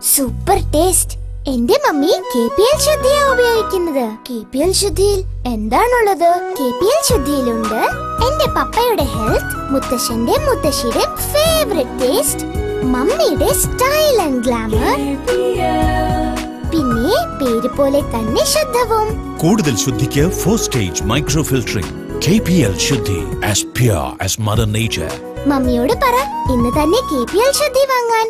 Super taste. എന്റെ mummy KPL ശുദ്ധിയാ ഉപയോഗിക്കുന്നത്. KPL ശുദ്ധിയിൽ എന്താണുള്ളത്? KPL ശുദ്ധിയിലുണ്ട് എന്റെ പപ്പയുടെ ഹെൽത്ത്, മുത്തശ്ശന്റെ മുത്തശ്ശിയുടെ ഫേവറേറ്റ് ടേസ്റ്റ്, മമ്മിയുടെ സ്റ്റൈൽ ആൻഡ് ഗ്ലാമർ, പിന്നെ പേര് പോലെ തന്നെ ശുദ്ധവും. കൂടുതൽ ശുദ്ധിക്ക് 4 സ്റ്റേജ് മൈക്രോ ഫിൽറ്ററിംഗ്. KPL ശുദ്ധി, as pure as mother nature. മമ്മിയോട് പറ ഇന്ന് തന്നെ KPL ശുദ്ധി വാങ്ങാൻ.